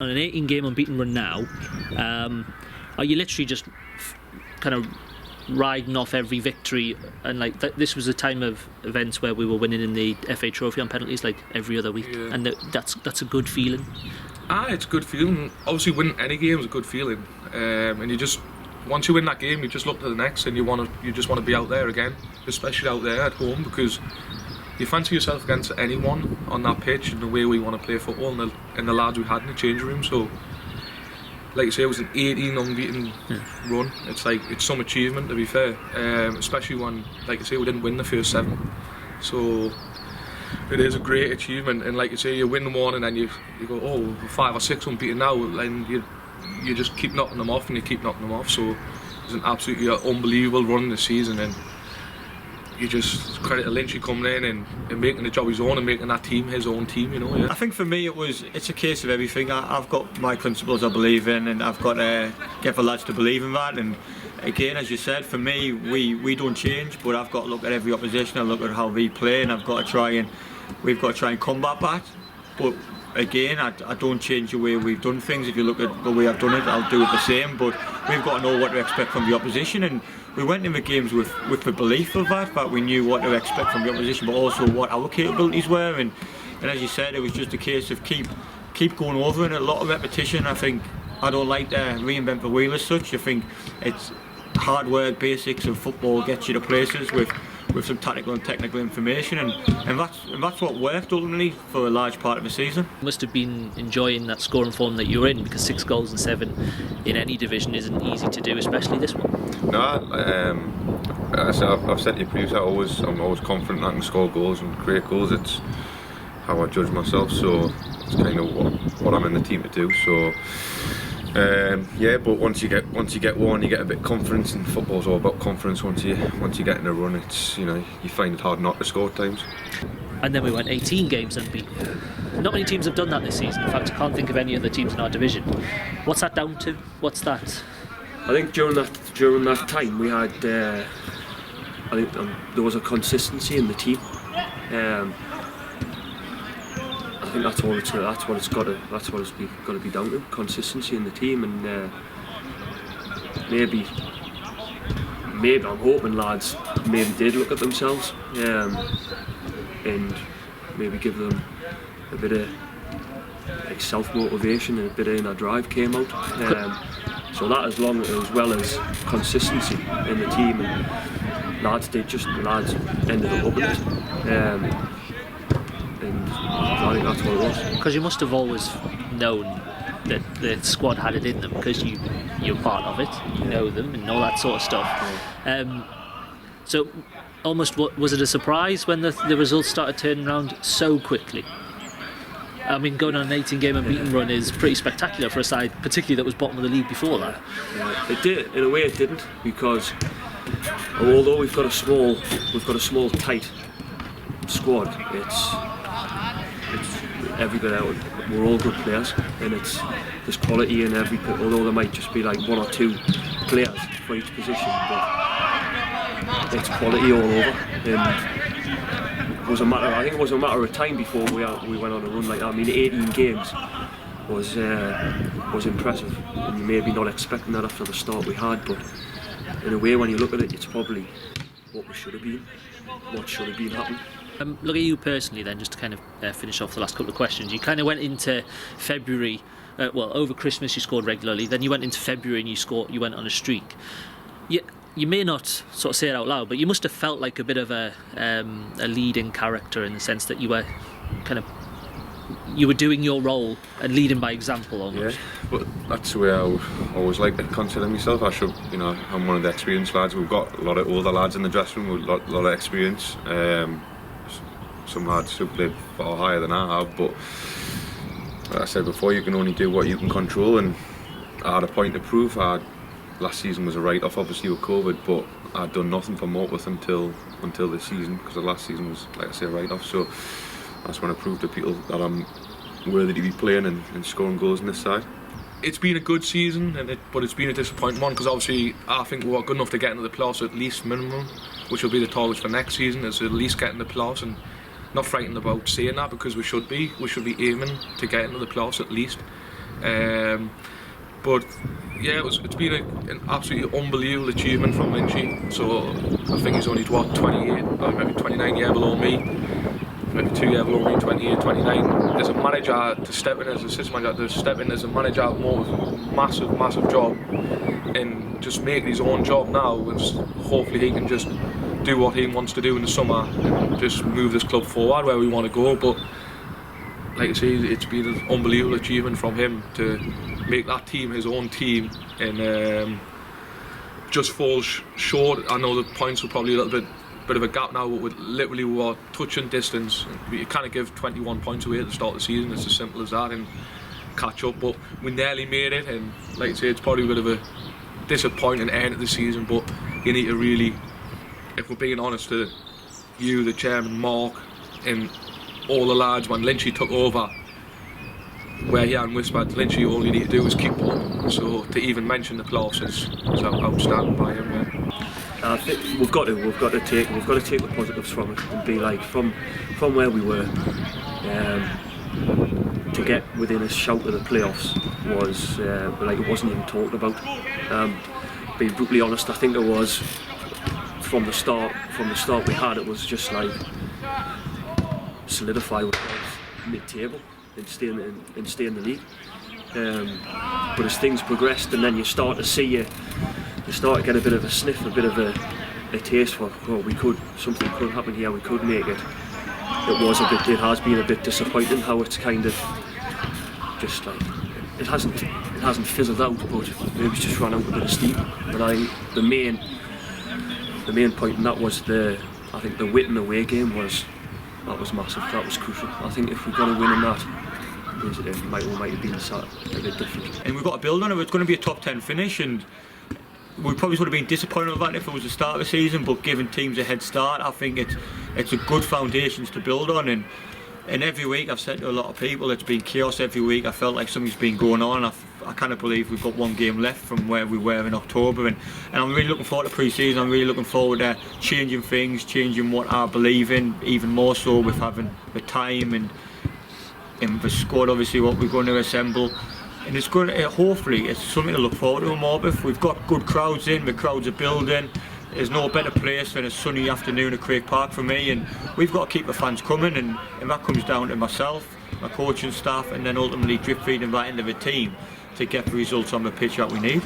On an 18-game unbeaten run now, are you literally just kind of riding off every victory? And like this was a time of events where we were winning in the FA Trophy on penalties like every other week, and that's a good feeling. It's a good feeling. Obviously, winning any game is a good feeling, and you just once you win that game, you just look to the next, and you just want to be out there again, especially out there at home, because you fancy yourself against anyone on that pitch and the way we want to play football and the lads we had in the changing room. So, like you say, it was an 18 unbeaten run. It's some achievement, to be fair, especially when, like you say, we didn't win the first 7. So it is a great achievement. And like you say, you win one and then you go, oh, we're 5 or 6 unbeaten now, and you just keep knocking them off and you keep knocking them off. So it's an absolutely unbelievable run this season, and you just credit to Lynchy coming in and making the job his own and making that team his own team, you know. Yeah. I think for me it's a case of everything. I've got my principles I believe in, and I've got to get the lads to believe in that. And again, as you said, for me we don't change, but I've got to look at every opposition, I look at how we play, and we've got to try and combat that. But again, I don't change the way we've done things. If you look at the way I've done it, I'll do it the same. But we've got to know what to expect from the opposition, and we went in the games with the belief of that we knew what to expect from the opposition, but also what our capabilities were. And as you said, it was just a case of keep going over it. A lot of repetition. I think I don't like to reinvent the wheel as such. I think it's hard work, basics of football gets you to places with some tactical and technical information, and that's what worked ultimately for a large part of the season. You must have been enjoying that scoring form that you were in, because 6 goals and 7 in any division isn't easy to do, especially this one. No, I've said to you previously, I'm always confident I can score goals and create goals. It's how I judge myself, so it's kind of what I'm in the team to do. So. But once you get one, you get a bit of confidence, and football's all about confidence. Once you get in a run, it's you find it hard not to score at times. And then we went 18 games unbeaten. Not many teams have done that this season. In fact, I can't think of any other teams in our division. What's that down to? What's that? I think during that time we had there was a consistency in the team. I think that's what it's got to be down to, consistency in the team, and maybe I'm hoping lads maybe did look at themselves and maybe give them a bit of like self-motivation and a bit of inner drive came out. So that as well as consistency in the team, and lads ended up loving it. And I think that's what it was. Because you must have always known that the squad had it in them, because you're part of it, you know them and all that sort of stuff. So almost, was it a surprise when the results started turning around so quickly? I mean, going on an 18-game unbeaten run is pretty spectacular for a side, particularly that was bottom of the league before that. It did, in a way it didn't, because although we've got a small tight squad, it's every bit out. We're all good players, and there's quality in every. Although there might just be like 1 or 2 players for each position, but it's quality all over. And it was I think it was a matter of time before we went on a run like that. I mean, 18 games was impressive, and you maybe not expecting that after the start we had. But in a way, when you look at it, it's probably what we should have been, what should have been happening. Look at you personally then, just to kind of finish off the last couple of questions. You kind of went into February, over Christmas you scored regularly, then you went into February and you went on a streak. You may not sort of say it out loud, but you must have felt like a bit of a leading character, in the sense that you were doing your role and leading by example almost. Yeah, but that's the way I always like to consider myself. I'm one of the experienced lads. We've got a lot of older lads in the dressing room with a lot of experience. Some lads who played far higher than I have, but like I said before, you can only do what you can control, and I had a point to prove. Last season was a write-off, obviously with COVID, but I'd done nothing for Morpeth until this season, because the last season was, like I say, a write-off. So that's when I proved to people that I'm worthy to be playing and scoring goals in this side. It's been a good season, but it's been a disappointing one, because obviously I think we're good enough to get into the playoffs at least minimum, which will be the target for next season, is at least get in the playoffs, and not frightened about saying that, because we should be aiming to get into the playoffs at least. But yeah, it's been an absolutely unbelievable achievement from Lynchy. So I think he's only 28 or maybe 29 years below me, maybe 2 years below me, 28, 29. As a manager to step in, as assistant manager to step in as a manager, more massive job, and just make his own job now. And hopefully he can just do what he wants to do in the summer and just move this club forward where we want to go. But like I say, it's been an unbelievable achievement from him to make that team his own team, and just falls short. I know the points are probably a little bit of a gap now, but we were touching distance. You kind of give 21 points away at the start of the season. It's as simple as that, and catch up. But we nearly made it, and like I say, it's probably a bit of a disappointing end of the season. But you need to really, if we're being honest, to you, the chairman, Mark, and all the lads, when Lynchy took over, where he had whispered, Lynchy, all you need to do is keep up. So to even mention the playoffs is outstanding by him. Yeah. I think we've got to take the positives from it and be like from where we were, to get within a shout of the playoffs was like it wasn't even talked about. Being brutally honest, I think it was from the start we had, it was just like solidify ourselves mid-table and stay in the league. But as things progressed, and then you start to get a bit of a sniff, a bit of a taste for, oh, something could happen here, we could make it. It has been a bit disappointing how it's kind of just like it hasn't fizzled out, but maybe it's just run out a bit of steam. But the main point in that was I think the Witten away game was massive. That was crucial. I think if we got a win in that, it might have been a bit different. And we've got to build on it. It's going to be a top 10 finish, and we probably would have been disappointed with that if it was the start of the season. But giving teams a head start, I think it's a good foundations to build on. And every week I've said to a lot of people, it's been chaos every week. I felt like something's been going on. I kind of believe we've got one game left from where we were in October, and I'm really looking forward to pre-season. I'm really looking forward to changing things, changing what I believe in, even more so with having the time and the squad, obviously, what we're going to assemble. And it's going to, hopefully, it's something to look forward to in Morpeth. We've got good crowds in, the crowds are building. There's no better place than a sunny afternoon at Craig Park for me, and we've got to keep the fans coming, and that comes down to myself, my coaching staff, and then ultimately drip feeding that into the team to get the results on the pitch that we need.